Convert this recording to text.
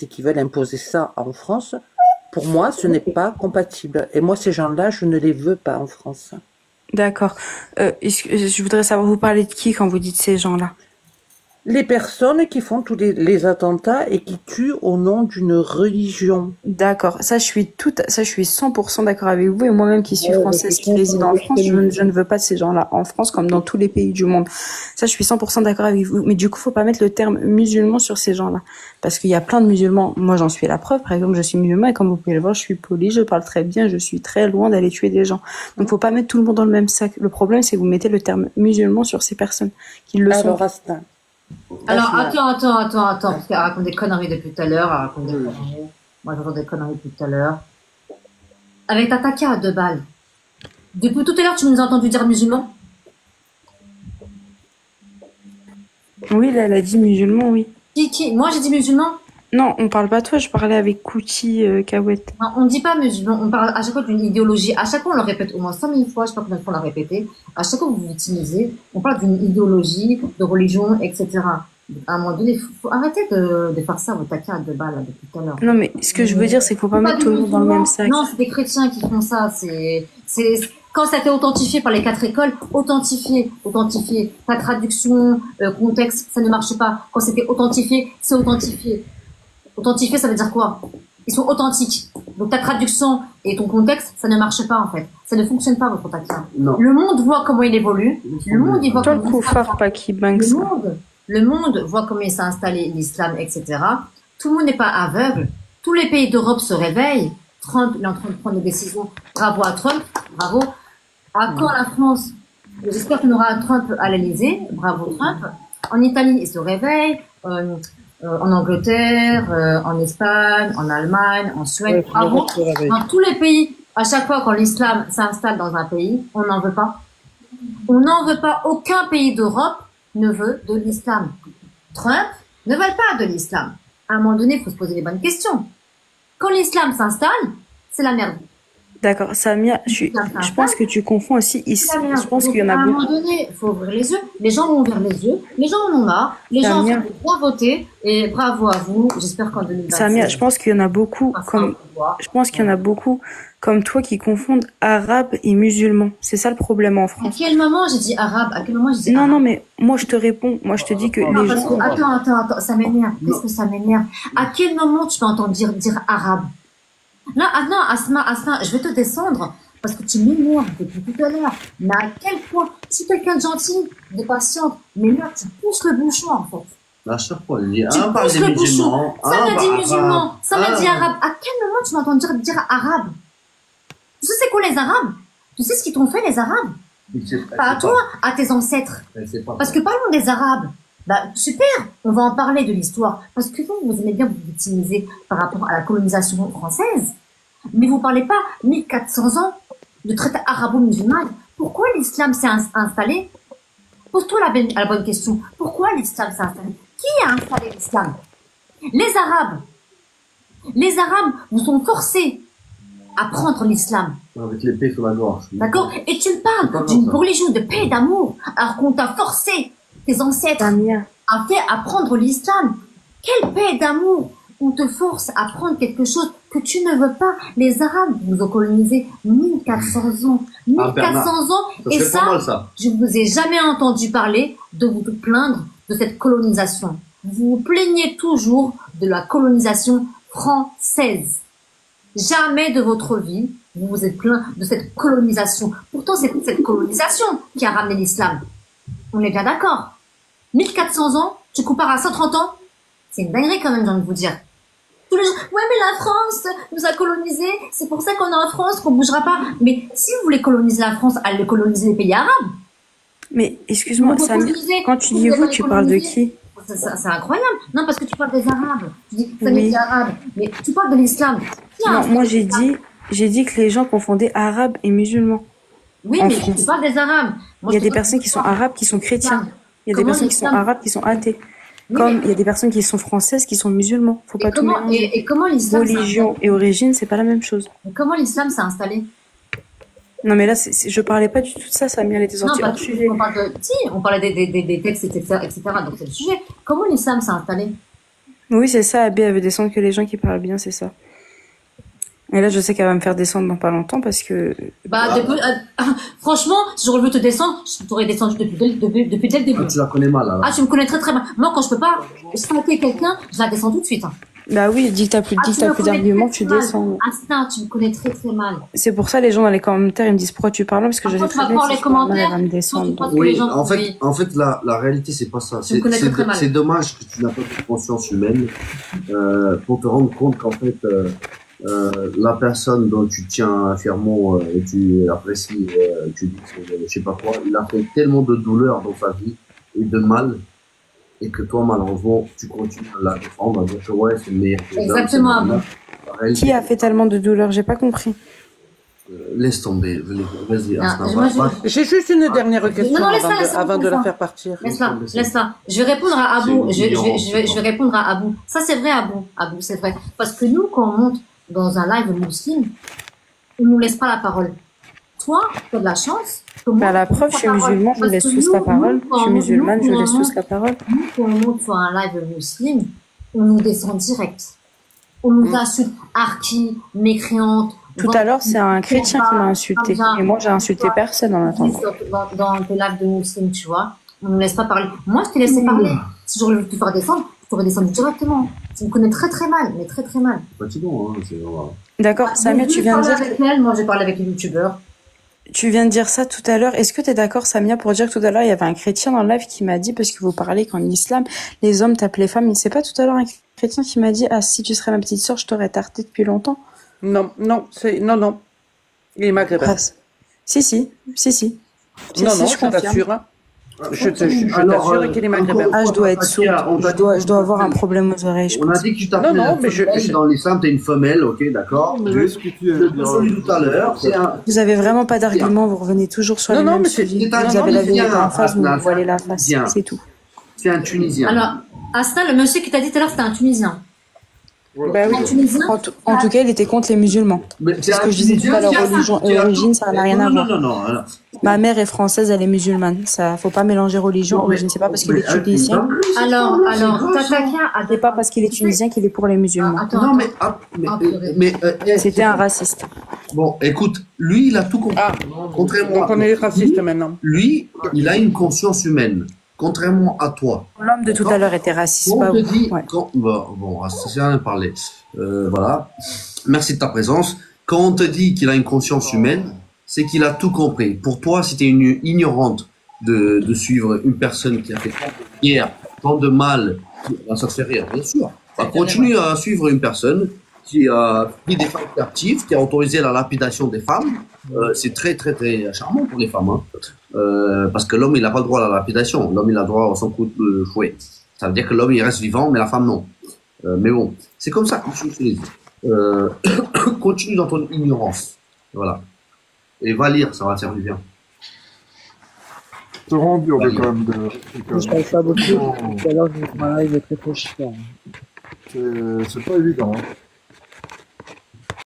et qui veulent imposer ça en France, pour moi, ce n'est pas compatible. Et moi, ces gens-là, je ne les veux pas en France. D'accord. Je voudrais savoir, vous parlez de qui quand vous dites ces gens-là? Les personnes qui font tous les attentats et qui tuent au nom d'une religion. D'accord. Ça, je suis 100% d'accord avec vous. Et moi-même qui suis française, qui réside en France, je ne veux pas de ces gens-là en France comme dans tous les pays du monde. Ça, je suis 100% d'accord avec vous. Mais du coup, faut pas mettre le terme musulman sur ces gens-là. Parce qu'il y a plein de musulmans. Moi, j'en suis la preuve. Par exemple, je suis musulman et comme vous pouvez le voir, je suis poli, je parle très bien, je suis très loin d'aller tuer des gens. Donc, faut pas mettre tout le monde dans le même sac. Le problème, c'est que vous mettez le terme musulman sur ces personnes qui le sont. Alors, Astin. Alors, attends, parce qu'elle raconte des conneries depuis tout à l'heure, elle raconte des conneries. Moi, j'entends des conneries depuis tout à l'heure. Avec ta taquet à 2 balles. Depuis tout à l'heure, tu nous as entendu dire musulman? Oui, là, elle a dit musulman, oui. Moi, j'ai dit musulman? Non, on parle pas de toi, je parlais avec Kouti, Kawet. Non, on ne dit pas musulman, on parle à chaque fois d'une idéologie. À chaque fois, on le répète au moins 100 000 fois, je sais pas combien de fois on l'a répété. À chaque fois que vous l'utilisez, on parle d'une idéologie, de religion, etc. À un moment donné, faut arrêter de faire ça, vos taquets à 2 balles, là, depuis tout à l'heure. Non, mais ce que je veux dire, c'est qu'il faut pas mettre tout le monde dans le même sac. Non, c'est des chrétiens qui font ça. Quand ça a été authentifié par les 4 écoles, authentifié. Pas traduction, contexte, ça ne marche pas. Quand c'était authentifié, c'est authentifié. Authentifié, ça veut dire quoi? Ils sont authentiques. Donc ta traduction et ton contexte, ça ne marche pas en fait. Ça ne fonctionne pas votre taquet. Le monde voit comment il évolue. Le monde il voit comment le monde voit comment il s'est installé l'islam, etc. Tout le monde n'est pas aveugle. Tous les pays d'Europe se réveillent. Trump il est en train de prendre des décisions. Bravo à Trump. Bravo. À quand la France? J'espère qu'on aura un Trump à l'Elysée. Bravo Trump. En Italie, il se réveille. En Angleterre, en Espagne, en Allemagne, en Suède, bravo. Dans tous les pays, à chaque fois quand l'islam s'installe dans un pays, on n'en veut pas. On n'en veut pas. Aucun pays d'Europe ne veut de l'islam. Trump ne veut pas de l'islam. À un moment donné, il faut se poser les bonnes questions. Quand l'islam s'installe, c'est la merde. D'accord, Samia, je pense que tu confonds aussi ici. Je pense qu'il y en a beaucoup. À un moment donné, il faut ouvrir les yeux. Les gens vont ouvrir les yeux. Les gens en ont marre. Les gens ont droit voter. Et bravo à vous. J'espère qu'en 2026. Samia, je pense qu'il y en a beaucoup comme toi qui confondent arabe et musulman. C'est ça le problème en France. À quel moment j'ai dit arabe? À quel moment j'ai dit arabe? Non, mais moi je te réponds. Moi je te dis que les gens. Attends, ça m'énerve. Qu'est-ce que ça m'énerve? À quel moment tu peux entendre dire arabe? Non, Asma, je vais te descendre parce que tu m'énerves depuis tout à l'heure. Mais à quel point, si quelqu'un de gentil, de patiente, mais là, tu pousses le bouchon, en fait. À chaque fois, il dit, tu pousses le bouchon. Ça m'a dit musulman, ça m'a dit arabe. À quel moment tu m'entends dire arabe? Tu sais c'est quoi les arabes? Tu sais ce qu'ils t'ont fait, les arabes? Pas à toi, à tes ancêtres. Parce que parlons des arabes. Bah, super, on va en parler de l'histoire. Parce que vous aimez bien vous victimiser par rapport à la colonisation française. Mais vous parlez pas 1400 ans de traité arabo-musulmane. Pourquoi l'islam s'est installé? Pose-toi la bonne question. Pourquoi l'islam s'est installé? Qui a installé l'islam? Les Arabes. Les Arabes vous sont forcés à prendre l'islam. Avec l'épée sur la gorge. D'accord? Et tu parles d'une religion de paix et d'amour, alors qu'on t'a forcé, tes ancêtres, à prendre l'islam. Quelle paix et d'amour? On te force à prendre quelque chose que tu ne veux pas. Les Arabes vous ont colonisé 1400 ans. 1400 ans. Et ça, je ne vous ai jamais entendu parler de vous plaindre de cette colonisation. Vous vous plaignez toujours de la colonisation française. Jamais de votre vie, vous vous êtes plaint de cette colonisation. Pourtant, c'est cette colonisation qui a ramené l'islam. On est bien d'accord. 1400 ans, tu compares à 130 ans, c'est une dinguerie quand même, j'ai envie de vous dire. Tous les gens, ouais, mais la France nous a colonisés, c'est pour ça qu'on est en France, qu'on bougera pas. Mais si vous voulez coloniser la France, allez coloniser les pays arabes. Mais excuse-moi, quand tu dis vous, tu parles de qui? C'est incroyable. Non, parce que tu parles des Arabes. Tu dis que ça dit arabe. Mais tu parles de l'islam. Non, moi j'ai dit que les gens confondaient arabe et musulman. Oui, mais tu parles des Arabes. Il y a des personnes qui sont arabes qui sont chrétiens. Il y a des personnes qui sont arabes qui sont athées. Comme il y a des personnes qui sont françaises qui sont musulmans. Faut pas tout mélanger. Et comment l'islam religion et origine, c'est pas la même chose. Et comment l'islam s'est installé? Non, mais là, je parlais pas du tout de ça, Samia, elle était sortie hors sujet. On parlait des textes, etc., Donc c'est le sujet. Comment l'islam s'est installé? Oui, c'est ça. Abby, elle veut descendre que les gens qui parlent bien, c'est ça. Et là, je sais qu'elle va me faire descendre dans pas longtemps parce que... Bah, franchement, si j'aurais voulu te descendre, je t'aurais descendu depuis dès le début. Ah, tu la connais mal, alors. Ah, tu me connais très très bien. Moi, quand je peux pas stalker quelqu'un, je la descends tout de suite. Hein. Bah oui, dis que t'as plus, Ah, tu me connais d'arguments, très, tu très mal. descends. Instinct, tu me connais très très mal. C'est pour ça, les gens dans les commentaires, ils me disent pourquoi tu parles, parce que je sais Quand tu vas très bien voir que les si je parle mal, elle commentaires, va me quand descendre. tu penses que les Oui, gens... en fait, la réalité, c'est pas ça. Tu me connais très, très mal. C'est dommage que tu n'as pas de conscience humaine, pour te rendre compte qu'en fait, la personne dont tu tiens fièrement, et tu apprécies, tu dis que je sais pas quoi, il a fait tellement de douleur dans sa vie et de mal, et que toi, malheureusement, tu continues à la défendre, à dire que ouais, c'est le meilleur que Exactement. Qui a fait tellement de douleur? J'ai pas compris. Laisse tomber, vas-y, Non, Asna, moi, va. J'ai juste une dernière question Non, laisse-la, avant de la laisse-la. faire partir. Laisse-la, laisse-la. Je vais répondre à Abou. Je vais répondre à Abou. Ça, c'est vrai, Abou. Abou, c'est vrai. Parce que nous, quand on monte dans un live musulman, on nous laisse pas la parole. Toi, tu as de la chance. Bah, la preuve, je suis musulmane, je vous laisse tous la parole. Je suis musulmane, je vous laisse tous la parole. Nous, quand on monte sur un live musulman, on nous descend direct. On nous insulte, archi, mécréante. Tout à l'heure, c'est un chrétien qui m'a insulté. Et moi, j'ai insulté personne en attendant. Dans tes lives de musulmans, tu vois. On ne laisse pas parler. Moi, je t'ai laissé parler. Si j'aurais voulu te faire descendre, je t'aurais descendu directement. Tu me connais très très mal, mais très très mal. Fatigant, hein, c'est voilà. D'accord, Samia, tu viens de dire... avec elle, moi, j'ai parlé avec les youtubeurs. Tu viens de dire ça tout à l'heure. Est-ce que tu es d'accord, Samia, pour dire que tout à l'heure, il y avait un chrétien dans le live qui m'a dit, parce que vous parlez qu'en islam, les hommes tapent les femmes. C'est pas tout à l'heure un chrétien qui m'a dit, ah, si tu serais ma petite sœur, je t'aurais tarté depuis longtemps? Non. Il est maghrébin. Ah, si. Non, je je t'assure. Hein. Je Alors, t'assure qu'il est maghrébin. Ah, je dois être sourde. Je dois avoir un problème aux oreilles, je On a pense. dit que tu t'appelais Non, mais femelle. Dans l'islam, t'es une femelle, ok, d'accord. Qu'est-ce que tu Je as te dit tout à l'heure, c'est un... Vous avez vraiment pas d'argument, vous revenez toujours sur les Non, mêmes mais c'est- sujets. c'est un Vous avez la vérité Tunisien, en face, vous Asna, vous voilez la face. Tunisien. C'est tout. C'est un Tunisien. Alors, Asna, le monsieur qui t'a dit tout à l'heure, c'était un Tunisien. Ben oui. Un Tunisien. En tout cas, il était contre les musulmans. Mais C'est ce que je disais tout à l'heure, religion et origine, ça n'a rien à voir. Non. Ma mère est française, elle est musulmane. Ça, faut pas mélanger religion, origine. C'est pas parce qu'il est tunisien. Alors, Tatakia a C'est pas parce qu'il est tunisien qu'il est pour les musulmans. Attends, Non, mais, C'était un raciste. bon, écoute, lui, il a tout compris. Ah, Contrairement donc à on est raciste maintenant. lui, il a une conscience humaine. Contrairement à toi. L'homme de tout à l'heure était raciste, Quand pas on te vous. dit, Ouais. bon, ça sert à rien de parler. Voilà. Merci de ta présence. Quand on te dit qu'il a une conscience humaine, c'est qu'il a tout compris. Pour toi, c'était une ignorante de suivre une personne qui a fait tant de guerre, tant de mal. Ça te fait rire, bien sûr. Bah, continue à suivre une personne qui a pris des femmes captives, qui a autorisé la lapidation des femmes. C'est très, très, très charmant pour les femmes. Hein. Parce que l'homme, il n'a pas le droit à la lapidation. L'homme, il a le droit à son coup de fouet. Ça veut dire que l'homme, il reste vivant, mais la femme, non. Mais bon, c'est comme ça que je utilise. Continue dans ton ignorance. Voilà. Et va lire, ça va te faire du bien. te rend dur de quand même Je parle pas beaucoup. Tout à l'heure, je vais live très chiant. C'est pas évident. Hein.